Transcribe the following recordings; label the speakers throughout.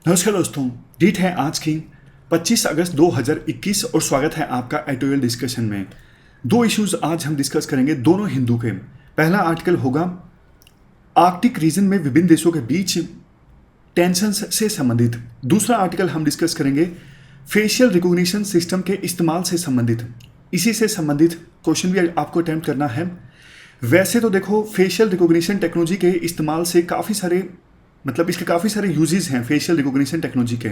Speaker 1: नमस्कार दोस्तों, डेट है आज की 25 अगस्त 2021 और स्वागत है आपका एडिटोरियल डिस्कशन में। दो इश्यूज आज हम डिस्कस करेंगे, दोनों हिंदू के। पहला आर्टिकल होगा आर्कटिक रीजन में विभिन्न देशों के बीच टेंशन से संबंधित। दूसरा आर्टिकल हम डिस्कस करेंगे फेशियल रिकॉग्निशन सिस्टम के इस्तेमाल से संबंधित। इसी से संबंधित क्वेश्चन भी आपको अटेम्प्ट करना है। वैसे तो देखो, फेशियल रिकॉग्निशन टेक्नोलॉजी के इस्तेमाल से इसके काफ़ी सारे यूजेस हैं फेशियल रिकॉग्निशन टेक्नोलॉजी के।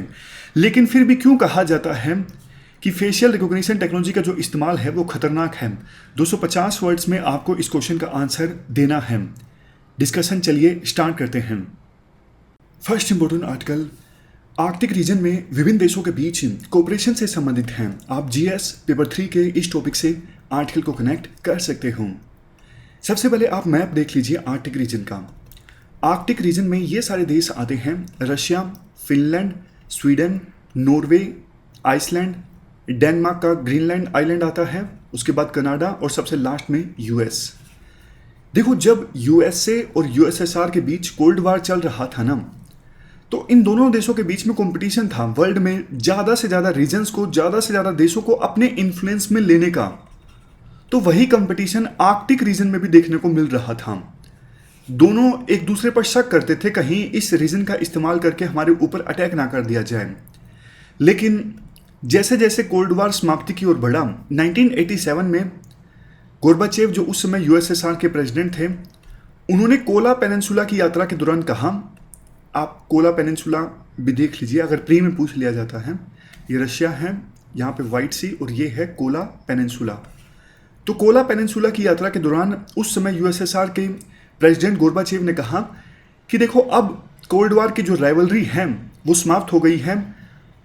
Speaker 1: लेकिन फिर भी क्यों कहा जाता है कि फेशियल रिकॉग्निशन टेक्नोलॉजी का जो इस्तेमाल है वो खतरनाक है? 250 वर्ड्स में आपको इस क्वेश्चन का आंसर देना है। डिस्कशन चलिए स्टार्ट करते हैं। First important article Arctic region में विभिन्न देशों के बीच कोऑपरेशन से संबंधित हैं। आप जीएस पेपर 3 के इस टॉपिक से आर्टिकल को कनेक्ट कर सकते हो। सबसे पहले आप मैप देख लीजिए आर्कटिक रीजन का। आर्कटिक रीजन में ये सारे देश आते हैं: Russia, Finland, Sweden, Norway, Iceland, Denmark का ग्रीनलैंड आइलैंड आता है, उसके बाद कनाडा और सबसे लास्ट में यूएस। देखो, जब यूएसए और यूएसएसआर के बीच कोल्ड वार चल रहा था ना, तो इन दोनों देशों के बीच में कंपटीशन था वर्ल्ड में ज़्यादा से ज़्यादा रीजन्स को, ज़्यादा से ज़्यादा देशों को अपने इन्फ्लुएंस में लेने का। तो वही कंपटीशन आर्कटिक रीजन में भी देखने को मिल रहा था। दोनों एक दूसरे पर शक करते थे कहीं इस रीजन का इस्तेमाल करके हमारे ऊपर अटैक ना कर दिया जाए। लेकिन जैसे जैसे कोल्ड वार समाप्ति की ओर बढ़ा, 1987 में गोर्बाचेव, जो उस समय यूएसएसआर के प्रेसिडेंट थे, उन्होंने कोला पेनिनसुला की यात्रा के दौरान कहा, आप कोला पेनिनसुला भी देख लीजिए अगर प्री में पूछ लिया जाता है। ये रशिया है, यहाँ पे व्हाइट सी, और ये है कोला पेनिनसुला। तो कोला पेनिनसुला की यात्रा के दौरान उस समय यूएसएसआर के प्रेसिडेंट गोर्बाचेव ने कहा कि देखो, अब कोल्ड वार की जो राइवलरी है वो समाप्त हो गई है।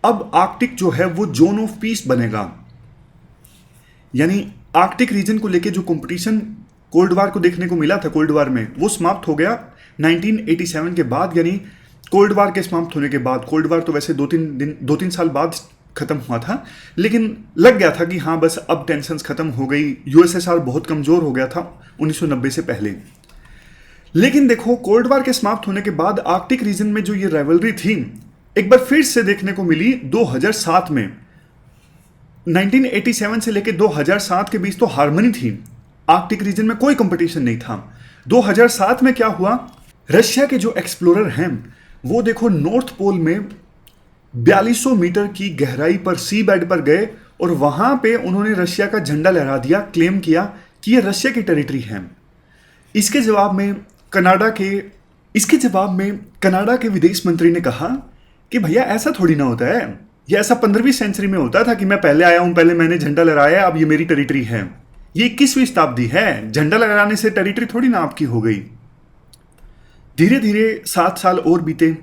Speaker 1: अब आर्कटिक जो है वो जोन ऑफ पीस बनेगा। यानी आर्कटिक रीजन को लेके जो कंपटीशन कोल्ड वार को देखने को मिला था कोल्ड वार में, वो समाप्त हो गया 1987 के बाद। यानी कोल्ड वार के समाप्त होने के बाद, कोल्ड वार तो वैसे 2-3 साल बाद खत्म हुआ था, लेकिन लग गया था कि हाँ बस अब टेंशन्स खत्म हो गई। यूएसएसआर बहुत कमजोर हो गया था 1990 से पहले। लेकिन देखो, कोल्ड वार के समाप्त होने के बाद आर्कटिक रीजन में जो ये राइवलरी थी एक बार फिर से देखने को मिली 2007 में। 1987 से लेकर 2007 के बीच तो हार्मनी थी, आर्कटिक रीजन में कोई कंपटीशन नहीं था। 2007 में क्या हुआ, रशिया के जो एक्सप्लोरर हैं वो देखो नॉर्थ पोल में 4200 मीटर की गहराई पर सी बेड पर गए और वहां पे उन्होंने रशिया का झंडा लहरा दिया, क्लेम किया कि ये रशिया की टेरिटरी है। इसके जवाब में कनाडा के विदेश मंत्री ने कहा कि भैया ऐसा थोड़ी ना होता है, ये ऐसा 15वीं सेंचुरी में होता था कि मैं पहले आया हूं, पहले मैंने झंडा लहराया, अब ये मेरी टेरिटरी है। ये 21वीं शताब्दी है, झंडा लहराने से टेरिटरी थोड़ी ना आपकी हो गई। धीरे धीरे 7 साल और बीते।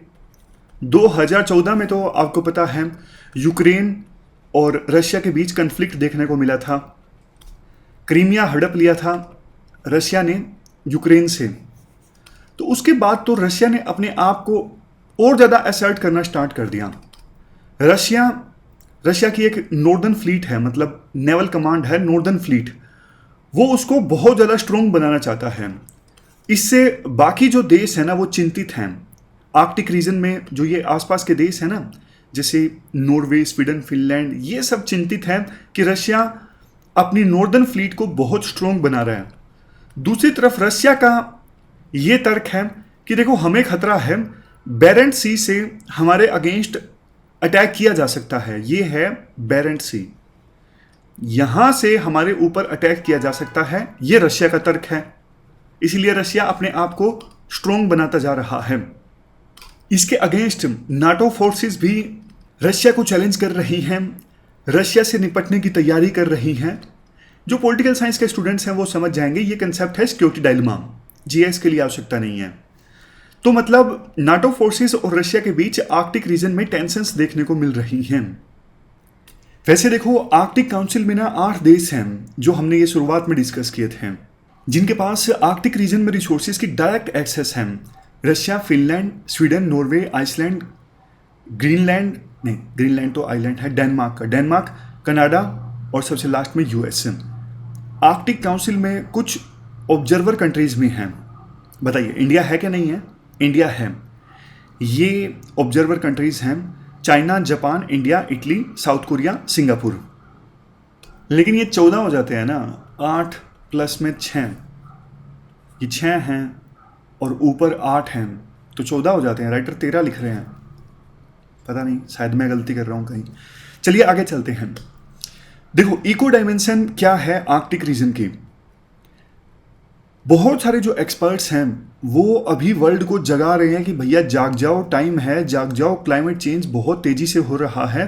Speaker 1: 2014 में तो आपको पता है यूक्रेन और रशिया के बीच कन्फ्लिक्ट देखने को मिला था। क्रीमिया हड़प लिया था रशिया ने यूक्रेन से। तो उसके बाद तो रशिया ने अपने आप को और ज़्यादा असर्ट करना स्टार्ट कर दिया। रशिया की एक नॉर्दर्न फ्लीट है, मतलब नेवल कमांड है नॉर्दर्न फ्लीट, वो उसको बहुत ज़्यादा स्ट्रॉन्ग बनाना चाहता है। इससे बाकी जो देश है ना वो चिंतित हैं। आर्कटिक रीजन में जो ये आसपास के देश है ना, जैसे नॉर्वे, स्वीडन, फिनलैंड, ये सब चिंतित हैं कि रशिया अपनी नॉर्दर्न फ्लीट को बहुत स्ट्रॉन्ग बना रहा है। दूसरी तरफ रशिया का ये तर्क है कि देखो, हमें खतरा है, बेरेंट सी से हमारे अगेंस्ट अटैक किया जा सकता है। ये है बेरेंट सी, यहां से हमारे ऊपर अटैक किया जा सकता है, ये रशिया का तर्क है। इसीलिए रशिया अपने आप को स्ट्रॉन्ग बनाता जा रहा है। इसके अगेंस्ट नाटो फोर्सेस भी रशिया को चैलेंज कर रही हैं, रशिया से निपटने की तैयारी कर रही हैं। जो पॉलिटिकल साइंस के स्टूडेंट्स हैं वो समझ जाएंगे, ये कंसेप्ट है सिक्योरिटी डायलेमा, जीएस के लिए आवश्यकता नहीं है। तो मतलब नाटो फोर्सेस और रशिया के बीच आर्कटिक रीजन में टेंशन्स देखने को मिल रही हैं। वैसे देखो, आर्कटिक काउंसिल में ना 8 देश हैं जो हमने ये शुरुआत में डिस्कस किए थे, जिनके पास आर्कटिक रीजन में रिसोर्सेज की डायरेक्ट एक्सेस है। Russia, Finland, Sweden, Norway, Iceland, Greenland तो आइलैंड है, डेनमार्क, कनाडा और सबसे लास्ट में यूएस। आर्कटिक काउंसिल में कुछ ऑब्जर्वर कंट्रीज भी हैं। बताइए, इंडिया है कि नहीं है? इंडिया है। ये ऑब्जर्वर कंट्रीज हैं China, Japan, India, Italy, south Korea, Singapore. लेकिन ये 14 हो जाते हैं ना, 8 प्लस में 6, ये 6 हैं और ऊपर 8 हैं तो 14 हो जाते हैं। राइटर 13 लिख रहे हैं, पता नहीं शायद मैं गलती कर रहा हूँ कहीं। चलिए आगे चलते हैं। देखो इको डायमेंशन क्या है आर्कटिक रीजन की। बहुत सारे जो एक्सपर्ट्स हैं वो अभी वर्ल्ड को जगा रहे हैं कि भैया जाग जाओ, टाइम है, जाग जाओ, क्लाइमेट चेंज बहुत तेजी से हो रहा है।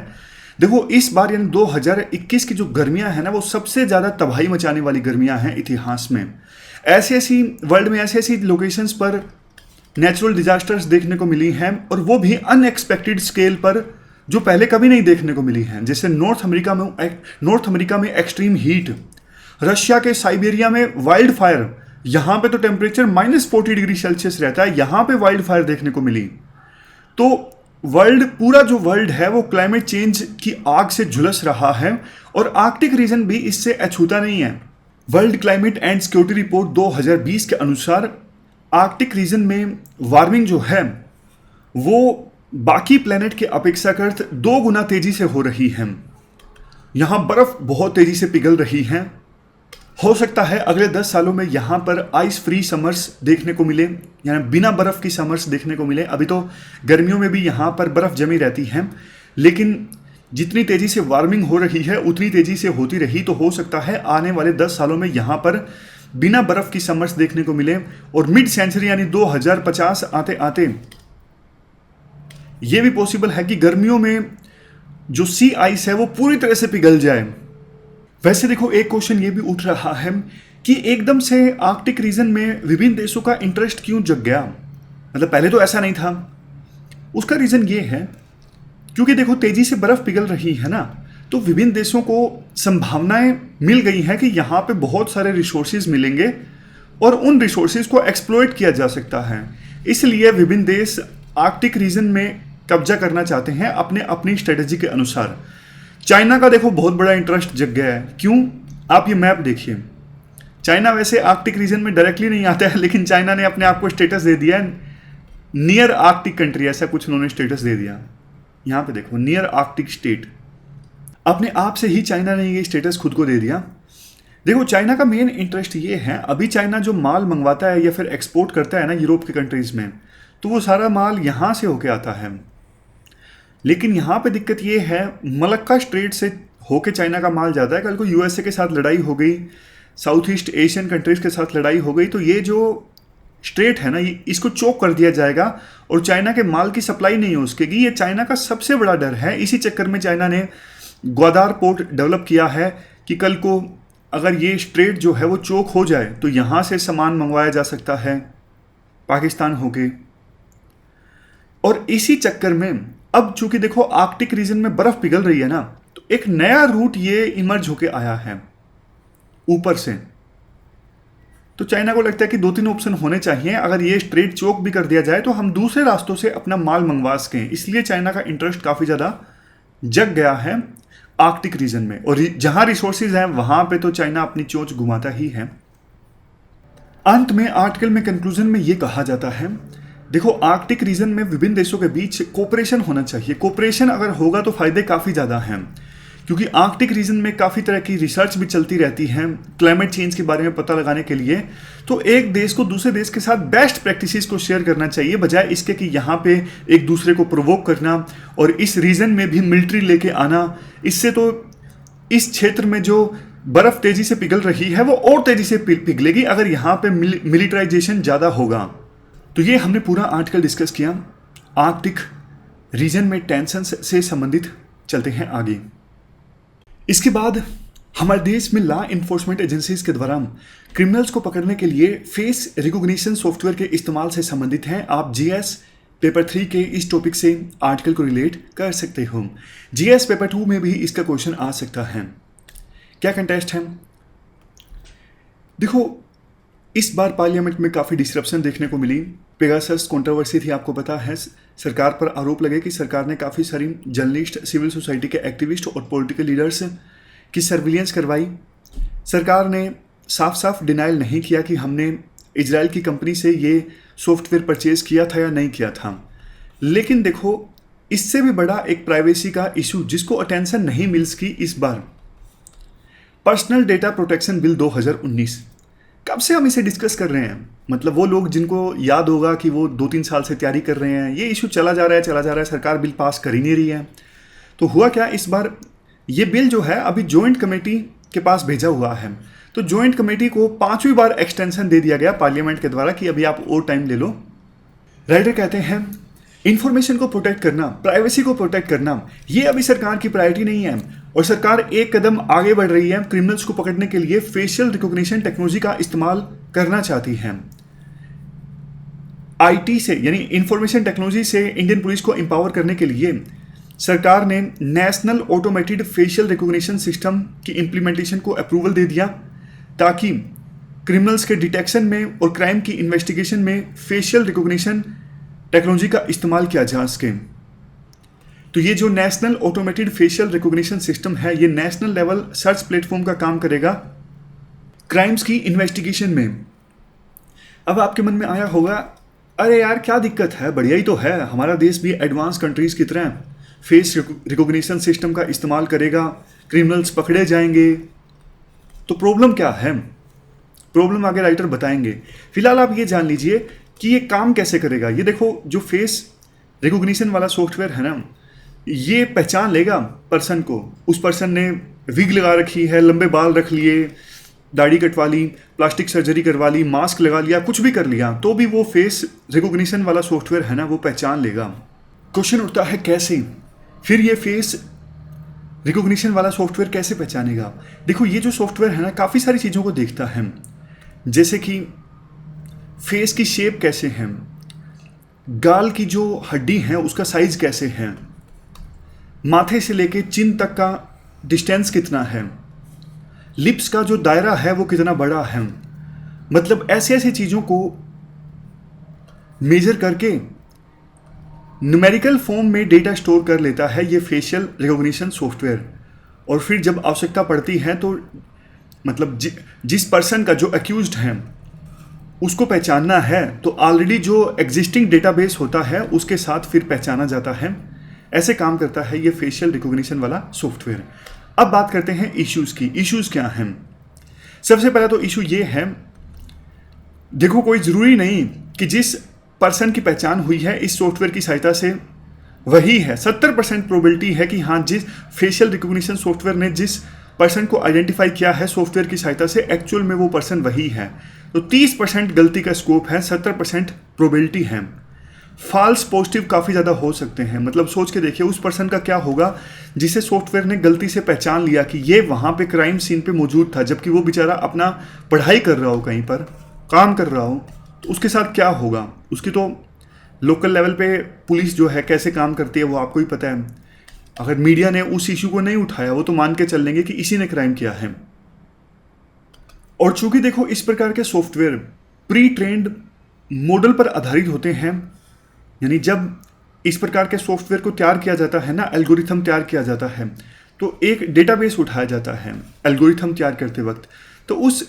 Speaker 1: देखो इस बार यानी 2021 की जो गर्मियां हैं ना, वो सबसे ज़्यादा तबाही मचाने वाली गर्मियां हैं इतिहास में। ऐसी वर्ल्ड में ऐसी लोकेशंस पर नेचुरल डिजास्टर्स देखने को मिली हैं, और वो भी अनएक्सपेक्टेड स्केल पर, जो पहले कभी नहीं देखने को मिली हैं। जैसे नॉर्थ अमेरिका में एक्सट्रीम हीट, रशिया के साइबेरिया में वाइल्ड फायर, यहाँ पे तो टेम्परेचर -40 डिग्री सेल्सियस रहता है, यहाँ पे वाइल्ड फायर देखने को मिली। तो पूरा जो वर्ल्ड है वो क्लाइमेट चेंज की आग से झुलस रहा है, और आर्कटिक रीजन भी इससे अछूता नहीं है। World climate and security report 2020 के अनुसार आर्कटिक रीजन में वार्मिंग जो है वो बाकी प्लेनेट के अपेक्षाकृत 2 गुना तेजी से हो रही है। यहाँ बर्फ बहुत तेजी से पिघल रही है। हो सकता है अगले 10 सालों में यहाँ पर आइस फ्री समर्स देखने को मिले, यानी बिना बर्फ की समर्स देखने को मिले। अभी तो गर्मियों में भी यहाँ पर बर्फ जमी रहती है, लेकिन जितनी तेजी से वार्मिंग हो रही है उतनी तेजी से होती रही तो हो सकता है आने वाले 10 सालों में यहाँ पर बिना बर्फ की समर्स देखने को मिले, और मिड सेंचुरी यानी 2050 आते आते ये भी पॉसिबल है कि गर्मियों में जो सी आइस है वो पूरी तरह से पिघल जाए। वैसे देखो एक क्वेश्चन ये भी उठ रहा है कि एकदम से आर्कटिक रीजन में विभिन्न देशों का इंटरेस्ट क्यों जग गया। मतलब पहले तो ऐसा नहीं था। उसका रीजन ये है क्योंकि देखो तेजी से बर्फ पिघल रही है ना, तो विभिन्न देशों को संभावनाएं मिल गई हैं कि यहाँ पे बहुत सारे रिसोर्सेज मिलेंगे और उन रिसोर्सेज को एक्सप्लॉइट किया जा सकता है। इसलिए विभिन्न देश आर्कटिक रीजन में कब्जा करना चाहते हैं अपने अपनी स्ट्रेटेजी के अनुसार। चाइना का देखो बहुत बड़ा इंटरेस्ट जग गया है। क्यों? आप ये मैप देखिए। चाइना वैसे आर्कटिक रीजन में डायरेक्टली नहीं आता है, लेकिन चाइना ने अपने आप को स्टेटस दे दिया नियर आर्कटिक कंट्री, ऐसा कुछ उन्होंने स्टेटस दे दिया। यहाँ पे देखो नियर आर्कटिक स्टेट, अपने आप से ही चाइना ने ये स्टेटस खुद को दे दिया। देखो चाइना का मेन इंटरेस्ट ये है, अभी चाइना जो माल मंगवाता है या फिर एक्सपोर्ट करता है ना यूरोप के कंट्रीज में, तो वो सारा माल यहाँ से होके आता है। लेकिन यहाँ पे दिक्कत ये है, मलक्का स्ट्रेट से होके चाइना का माल जाता है। कल को यूएसए के साथ लड़ाई हो गई, साउथ ईस्ट एशियन कंट्रीज के साथ लड़ाई हो गई, तो ये जो स्ट्रेट है ना, ये इसको चोक कर दिया जाएगा और चाइना के माल की सप्लाई नहीं हो सकेगी। ये चाइना का सबसे बड़ा डर है। इसी चक्कर में चाइना ने ग्वादार पोर्ट डेवलप किया है कि कल को अगर ये स्ट्रेट जो है वो चोक हो जाए तो यहाँ से सामान मंगवाया जा सकता है पाकिस्तान होके। और इसी चक्कर में अब चूंकि देखो आर्कटिक रीजन में बर्फ पिघल रही है ना, तो एक नया रूट ये इमर्ज होके आया है ऊपर से। तो चाइना को लगता है कि 2-3 ऑप्शन होने चाहिए, अगर ये स्ट्रेट चोक भी कर दिया जाए तो हम दूसरे रास्तों से अपना माल मंगवा सकें। इसलिए चाइना का इंटरेस्ट काफ़ी ज़्यादा जग गया है आर्कटिक रीजन में, और जहां रिसोर्सेज हैं वहां पे तो चाइना अपनी चोंच घुमाता ही है। अंत में आर्टिकल में कंक्लूजन में ये कहा जाता है, देखो आर्कटिक रीजन में विभिन्न देशों के बीच कोऑपरेशन होना चाहिए। कोऑपरेशन अगर होगा तो फायदे काफ़ी ज़्यादा हैं, क्योंकि आर्कटिक रीजन में काफ़ी तरह की रिसर्च भी चलती रहती है क्लाइमेट चेंज के बारे में पता लगाने के लिए। तो एक देश को दूसरे देश के साथ बेस्ट प्रैक्टिसेस को शेयर करना चाहिए, बजाय इसके कि यहाँ पे एक दूसरे को प्रोवोक करना और इस रीजन में भी मिलिट्री लेके आना। इससे तो इस क्षेत्र में जो बर्फ तेजी से पिघल रही है वो और तेजी से पिघलेगी अगर यहाँ पे मिलिटराइजेशन ज़्यादा होगा। तो ये हमने पूरा आर्टिकल डिस्कस किया आर्कटिक रीजन में टेंशन से संबंधित। चलते हैं आगे। इसके बाद हमारे देश में लॉ इन्फोर्समेंट एजेंसीज के द्वारा क्रिमिनल्स को पकड़ने के लिए फेस रिकॉग्निशन सॉफ्टवेयर के इस्तेमाल से संबंधित हैं। आप जीएस पेपर 3 के इस टॉपिक से आर्टिकल को रिलेट कर सकते हो। जीएस पेपर 2 में भी इसका क्वेश्चन आ सकता है। क्या कंटेस्ट है? देखो इस बार पार्लियामेंट में काफ़ी डिसरप्शन देखने को मिली। पेगासस कंट्रोवर्सी थी, आपको पता है। सरकार पर आरोप लगे कि सरकार ने काफ़ी सारी जर्नलिस्ट, सिविल सोसाइटी के एक्टिविस्ट और पॉलिटिकल लीडर्स की सर्विलेंस करवाई। सरकार ने साफ साफ डिनाइल नहीं किया कि हमने इजराइल की कंपनी से ये सॉफ्टवेयर परचेज किया था या नहीं किया था, लेकिन देखो, इससे भी बड़ा एक प्राइवेसी का इशू जिसको अटेंशन नहीं मिल सकी इस बार, पर्सनल डेटा प्रोटेक्शन बिल 2019। कब से हम इसे डिस्कस कर रहे हैं, मतलब वो लोग जिनको याद होगा कि वो 2-3 साल से तैयारी कर रहे हैं, ये इशू चला जा रहा है, सरकार बिल पास कर ही नहीं रही है। तो हुआ क्या, इस बार ये बिल जो है अभी जॉइंट कमेटी के पास भेजा हुआ है। तो जॉइंट कमेटी को 5वीं बार एक्सटेंशन दे दिया गया पार्लियामेंट के द्वारा कि अभी आप और टाइम ले लो। राइटर कहते हैं इंफॉर्मेशन को प्रोटेक्ट करना, प्राइवेसी को प्रोटेक्ट करना, ये अभी सरकार की प्रायोरिटी नहीं है और सरकार एक कदम आगे बढ़ रही है। क्रिमिनल्स को पकड़ने के लिए फेशियल रिकॉग्निशन टेक्नोलॉजी का इस्तेमाल करना चाहती है। आईटी से यानी इंफॉर्मेशन टेक्नोलॉजी से इंडियन पुलिस को एम्पावर करने के लिए सरकार ने national automated facial recognition system की इम्प्लीमेंटेशन को अप्रूवल दे दिया ताकि क्रिमिनल्स के डिटेक्शन में और क्राइम की इन्वेस्टिगेशन में फेशियल रिकॉग्निशन टेक्नोलॉजी का इस्तेमाल किया जा सके। तो ये जो national automated facial recognition system है, ये नेशनल लेवल सर्च प्लेटफॉर्म का काम करेगा क्राइम्स की इन्वेस्टिगेशन में। अब आपके मन में आया होगा, अरे यार क्या दिक्कत है, बढ़िया ही तो है, हमारा देश भी एडवांस कंट्रीज की तरह फेस रिकॉग्निशन सिस्टम का इस्तेमाल करेगा, क्रिमिनल्स पकड़े जाएंगे, तो प्रॉब्लम क्या है? प्रॉब्लम आगे राइटर बताएंगे। फिलहाल आप ये जान लीजिए कि ये काम कैसे करेगा। ये देखो, जो फेस रिकॉग्निशन वाला सॉफ्टवेयर है ना, ये पहचान लेगा पर्सन को। उस पर्सन ने विग लगा रखी है, लंबे बाल रख लिए, दाढ़ी कटवा ली, प्लास्टिक सर्जरी करवा ली, मास्क लगा लिया, कुछ भी कर लिया, तो भी वो फेस रिकॉग्निशन वाला सॉफ्टवेयर है ना, वो पहचान लेगा। क्वेश्चन उठता है कैसे? फिर ये फेस रिकॉग्निशन वाला सॉफ्टवेयर कैसे पहचानेगा? देखो, ये जो सॉफ्टवेयर है ना, काफ़ी सारी चीज़ों को देखता है, जैसे कि फेस की शेप कैसे है, गाल की जो हड्डी है उसका साइज कैसे है, माथे से लेके चिन तक का डिस्टेंस कितना है, लिप्स का जो दायरा है वो कितना बड़ा है। मतलब ऐसी ऐसी चीज़ों को मेजर करके न्यूमेरिकल फॉर्म में डेटा स्टोर कर लेता है ये फेशियल रिकॉग्निशन सॉफ्टवेयर। और फिर जब आवश्यकता पड़ती है तो मतलब जिस पर्सन का जो अक्यूज्ड है उसको पहचानना है, तो ऑलरेडी जो एग्जिस्टिंग डेटाबेस होता है उसके साथ फिर पहचाना जाता है। ऐसे काम करता है ये फेशियल रिकॉग्निशन वाला सॉफ्टवेयर। अब बात करते हैं इश्यूज़ की। इश्यूज़ क्या हैं? सबसे पहला तो इशू ये है, देखो कोई ज़रूरी नहीं कि जिस पर्सन की पहचान हुई है इस सॉफ्टवेयर की सहायता से वही है। 70% प्रोबेबिलिटी है कि हाँ, जिस फेशियल रिकॉग्निशन सॉफ्टवेयर ने जिस पर्सन को आइडेंटिफाई किया है सॉफ्टवेयर की सहायता से, एक्चुअल में वो पर्सन वही है। तो 30% गलती का स्कोप है, 70% प्रोबेबिलिटी है। फॉल्स पॉजिटिव काफ़ी ज़्यादा हो सकते हैं। मतलब सोच के देखिए उस पर्सन का क्या होगा जिसे सॉफ्टवेयर ने गलती से पहचान लिया कि ये वहाँ पे क्राइम सीन पे मौजूद था, जबकि वो बेचारा अपना पढ़ाई कर रहा हो, कहीं पर काम कर रहा हो, तो उसके साथ क्या होगा? उसकी तो लोकल लेवल पे पुलिस जो है कैसे काम करती है वो आपको ही पता है। अगर मीडिया ने उस इशू को नहीं उठाया, वो तो मान के चल लेंगे कि इसी ने क्राइम किया है। और चूंकि देखो इस प्रकार के सॉफ्टवेयर प्री ट्रेंड मॉडल पर आधारित होते हैं, यानी जब इस प्रकार के सॉफ्टवेयर को तैयार किया जाता है ना, एल्गोरिथम तैयार किया जाता है, तो एक डेटाबेस उठाया जाता है एल्गोरिथम तैयार करते वक्त। तो उस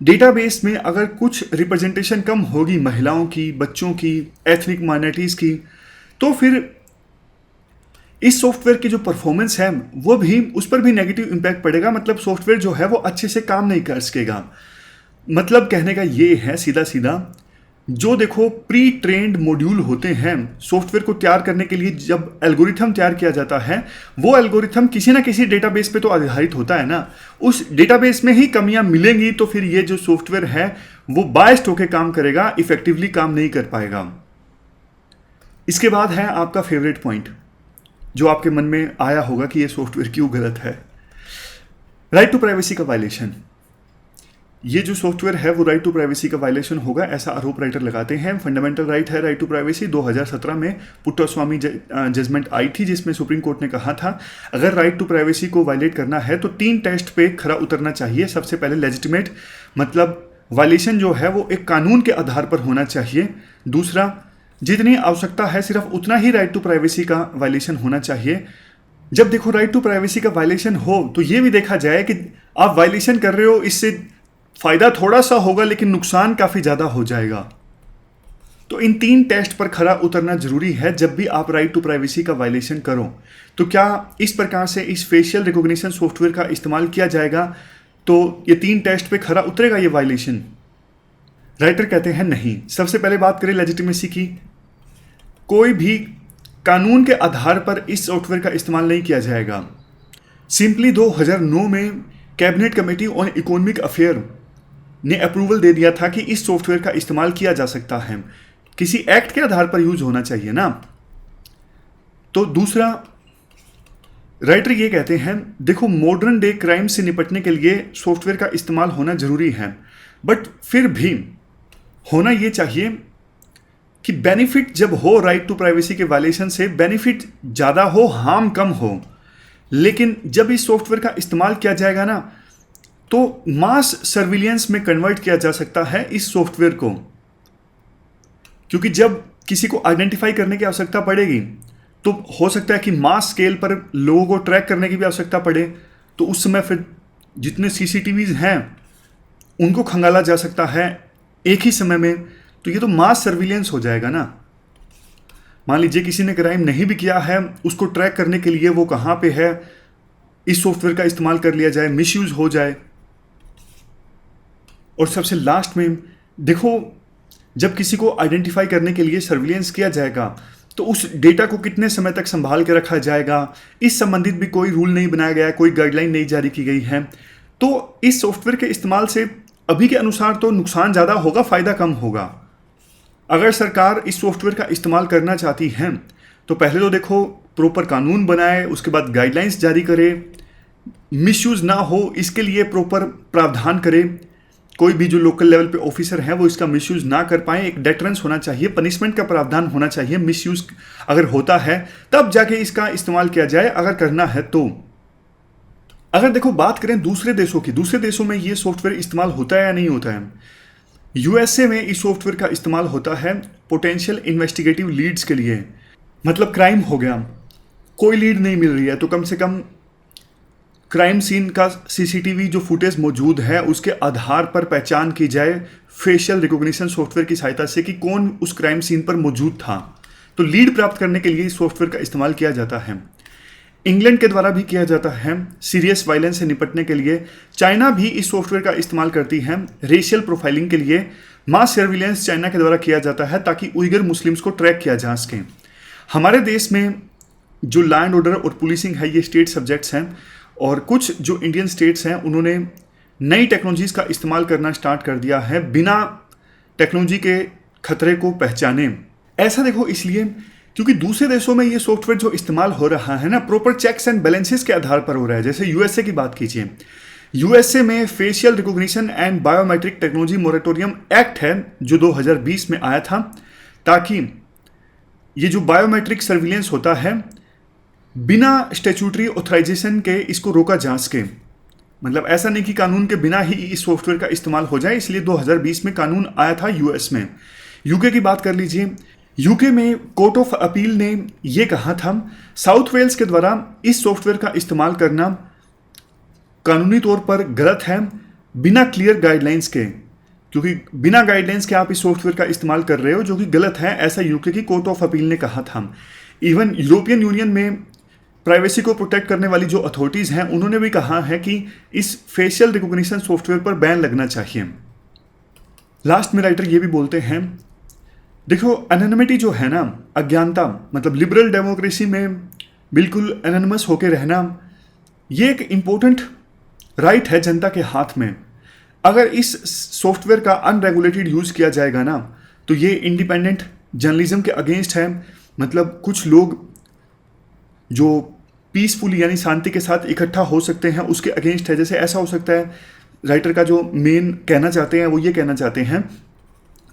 Speaker 1: डेटाबेस में अगर कुछ रिप्रेजेंटेशन कम होगी महिलाओं की, बच्चों की, एथनिक माइनॉरिटीज़ की, तो फिर इस सॉफ्टवेयर की जो परफॉर्मेंस है वो भी, उस पर भी नेगेटिव इम्पैक्ट पड़ेगा। मतलब सॉफ्टवेयर जो है वो अच्छे से काम नहीं कर सकेगा। मतलब कहने का ये है सीधा सीधा, जो देखो प्री ट्रेंड मॉड्यूल होते हैं सॉफ्टवेयर को तैयार करने के लिए, जब एल्गोरिथम तैयार किया जाता है, वो एल्गोरिथम किसी ना किसी डेटाबेस पे तो आधारित होता है ना। उस डेटाबेस में ही कमियां मिलेंगी तो फिर ये जो सॉफ्टवेयर है वो बायस्ड होकर काम करेगा, इफेक्टिवली काम नहीं कर पाएगा। इसके बाद है आपका फेवरेट पॉइंट जो आपके मन में आया होगा कि ये सॉफ्टवेयर क्यों गलत है, राइट टू प्राइवेसी का वायलेशन। ये जो सॉफ्टवेयर है वो राइट टू प्राइवेसी का वायलेशन होगा, ऐसा आरोप राइटर लगाते हैं। फंडामेंटल राइट है राइट टू प्राइवेसी। 2017 में पुट्टास्वामी जजमेंट आई थी जिसमें सुप्रीम कोर्ट ने कहा था अगर राइट टू प्राइवेसी को वायलेट करना है तो 3 टेस्ट पे खरा उतरना चाहिए। सबसे पहले लेजिटिमेट, मतलब वायलेशन जो है वो एक कानून के आधार पर होना चाहिए। दूसरा, जितनी आवश्यकता है सिर्फ उतना ही राइट टू प्राइवेसी का वायलेशन होना चाहिए। जब देखो राइट टू प्राइवेसी का वायलेशन हो तो ये भी देखा जाए कि आप वायलेशन कर रहे हो, इससे फ़ायदा थोड़ा सा होगा लेकिन नुकसान काफ़ी ज़्यादा हो जाएगा। तो इन 3 टेस्ट पर खरा उतरना जरूरी है जब भी आप राइट टू प्राइवेसी का वायलेशन करो। तो क्या इस प्रकार से इस फेशियल रिकॉग्निशन सॉफ्टवेयर का इस्तेमाल किया जाएगा तो ये 3 टेस्ट पे खरा उतरेगा ये वायलेशन? राइटर कहते हैं नहीं। सबसे पहले बात करें लेजिटिमेसी की। कोई भी कानून के आधार पर इस सॉफ्टवेयर का इस्तेमाल नहीं किया जाएगा। सिंपली 2009 में cabinet committee on economic affair ने अप्रूवल दे दिया था कि इस सॉफ्टवेयर का इस्तेमाल किया जा सकता है। किसी एक्ट के आधार पर यूज होना चाहिए ना। तो दूसरा, राइटर ये कहते हैं देखो मॉडर्न डे क्राइम से निपटने के लिए सॉफ्टवेयर का इस्तेमाल होना जरूरी है, बट फिर भी होना ये चाहिए कि बेनिफिट जब हो राइट टू प्राइवेसी के वायलेशन से, बेनिफिट ज़्यादा हो, हार्म कम हो। लेकिन जब इस सॉफ्टवेयर का इस्तेमाल किया जाएगा ना तो मास सर्विलियंस में कन्वर्ट किया जा सकता है इस सॉफ्टवेयर को, क्योंकि जब किसी को आइडेंटिफाई करने की आवश्यकता पड़ेगी तो हो सकता है कि मास स्केल पर लोगों को ट्रैक करने की भी आवश्यकता पड़े। तो उस समय फिर जितने सीसीटीवीज हैं उनको खंगाला जा सकता है एक ही समय में। तो ये तो मास सर्विलियंस हो जाएगा ना। मान लीजिए किसी ने क्राइम नहीं भी किया है, उसको ट्रैक करने के लिए वो कहाँ पे है, इस सॉफ्टवेयर का इस्तेमाल कर लिया जाए, मिसयूज हो जाए। और सबसे लास्ट में देखो, जब किसी को आइडेंटिफाई करने के लिए सर्विलेंस किया जाएगा तो उस डेटा को कितने समय तक संभाल के रखा जाएगा, इस संबंधित भी कोई रूल नहीं बनाया गया है, कोई गाइडलाइन नहीं जारी की गई है। तो इस सॉफ्टवेयर के इस्तेमाल से अभी के अनुसार तो नुकसान ज़्यादा होगा, फ़ायदा कम होगा। अगर सरकार इस सॉफ्टवेयर का इस्तेमाल करना चाहती है तो पहले तो देखो प्रॉपर कानून बनाए, उसके बाद गाइडलाइंस जारी करे, मिसयूज ना हो इसके लिए प्रॉपर प्रावधान करे। कोई भी जो लोकल लेवल पे ऑफिसर हैं वो इसका मिसयूज ना कर पाए। एक डेटरेंस होना चाहिए, पनिशमेंट का प्रावधान होना चाहिए। मिसयूज अगर होता है तब जाके इसका इस्तेमाल किया जाए, अगर करना है तो। अगर देखो बात करें दूसरे देशों की, दूसरे देशों में ये सॉफ्टवेयर इस्तेमाल होता है या नहीं होता है। यूएसए में इस सॉफ्टवेयर का इस्तेमाल होता है पोटेंशियल इन्वेस्टिगेटिव लीड्स के लिए। मतलब क्राइम हो गया, कोई लीड नहीं मिल रही है तो कम से कम क्राइम सीन का सीसीटीवी जो फुटेज मौजूद है उसके आधार पर पहचान की जाए फेशियल रिकॉग्निशन सॉफ्टवेयर की सहायता से कि कौन उस क्राइम सीन पर मौजूद था। तो लीड प्राप्त करने के लिए इस सॉफ्टवेयर का इस्तेमाल किया जाता है। इंग्लैंड के द्वारा भी किया जाता है सीरियस वायलेंस से निपटने के लिए। चाइना भी इस सॉफ्टवेयर का इस्तेमाल करती है रेशियल प्रोफाइलिंग के लिए। मास सर्विलेंस चाइना के द्वारा किया जाता है ताकि उइगर मुस्लिम्स को ट्रैक किया जा सके। हमारे देश में जो लॉ एंड ऑर्डर और पुलिसिंग है ये स्टेट सब्जेक्ट्स हैं, और कुछ जो इंडियन स्टेट्स हैं उन्होंने नई टेक्नोलॉजीज़ का इस्तेमाल करना स्टार्ट कर दिया है बिना टेक्नोलॉजी के खतरे को पहचाने। ऐसा देखो इसलिए क्योंकि दूसरे देशों में ये सॉफ्टवेयर जो इस्तेमाल हो रहा है ना प्रॉपर चेक्स एंड बैलेंसेस के आधार पर हो रहा है। जैसे यूएसए की बात कीजिए, यूएसए में facial recognition and biometric technology moratorium act है जो 2020 में आया था, ताकि ये जो बायोमेट्रिक सर्विलेंस होता है बिना स्टैट्यूटरी ऑथराइजेशन के इसको रोका जा सके। मतलब ऐसा नहीं कि कानून के बिना ही इस सॉफ्टवेयर का इस्तेमाल हो जाए, इसलिए 2020 में कानून आया था यूएस में। यूके की बात कर लीजिए, यूके में कोर्ट ऑफ अपील ने यह कहा था साउथ वेल्स के द्वारा इस सॉफ्टवेयर का इस्तेमाल करना कानूनी तौर पर गलत है बिना क्लियर गाइडलाइंस के, क्योंकि बिना गाइडलाइंस के आप इस सॉफ्टवेयर का इस्तेमाल कर रहे हो जो कि गलत है, ऐसा यूके की कोर्ट ऑफ अपील ने कहा था। इवन यूरोपियन यूनियन में प्राइवेसी को प्रोटेक्ट करने वाली जो अथॉरिटीज़ हैं उन्होंने भी कहा है कि इस फेशियल रिकॉग्निशन सॉफ्टवेयर पर बैन लगना चाहिए। लास्ट में राइटर ये भी बोलते हैं देखो एनोनिमिटी जो है ना, अज्ञानता, मतलब लिबरल डेमोक्रेसी में बिल्कुल एनोनिमस होकर रहना, ये एक इम्पोर्टेंट राइट है जनता के हाथ में। अगर इस सॉफ्टवेयर का अनरेगुलेटेड यूज़ किया जाएगा ना तो ये इंडिपेंडेंट जर्नलिज्म के अगेंस्ट है। मतलब कुछ लोग जो पीसफुली यानी शांति के साथ इकट्ठा हो सकते हैं उसके अगेंस्ट है। जैसे ऐसा हो सकता है, राइटर का जो मेन कहना चाहते हैं वो ये कहना चाहते हैं,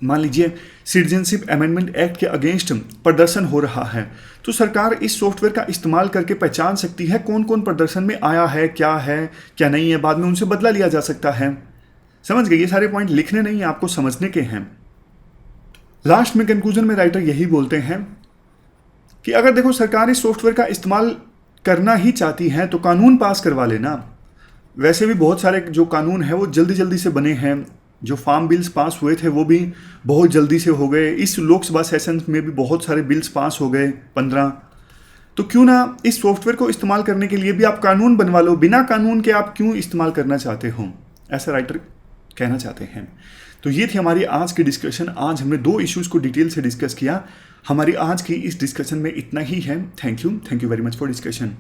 Speaker 1: मान लीजिए सिटीजनशिप अमेंडमेंट एक्ट के अगेंस्ट प्रदर्शन हो रहा है तो सरकार इस सॉफ्टवेयर का इस्तेमाल करके पहचान सकती है कौन कौन प्रदर्शन में आया है क्या नहीं है, बाद में उनसे बदला लिया जा सकता है। समझ गए? ये सारे पॉइंट लिखने नहीं, आपको समझने के हैं। लास्ट में कंक्लूजन में राइटर यही बोलते हैं कि अगर देखो सरकार इस सॉफ्टवेयर का इस्तेमाल करना ही चाहती है तो कानून पास करवा लेना। वैसे भी बहुत सारे जो कानून है वो जल्दी जल्दी से बने हैं, जो फार्म बिल्स पास हुए थे वो भी बहुत जल्दी से हो गए। इस लोकसभा सेशन में भी बहुत सारे बिल्स पास हो गए 15। तो क्यों ना इस सॉफ्टवेयर को इस्तेमाल करने के लिए भी आप कानून बनवा लो, बिना कानून के आप क्यों इस्तेमाल करना चाहते हो, ऐसा राइटर कहना चाहते हैं। तो ये थी हमारी आज की डिस्कशन। आज हमने 2 इश्यूज़ को डिटेल से डिस्कस किया। हमारी आज की इस डिस्कशन में इतना ही है। Thank you very much for discussion.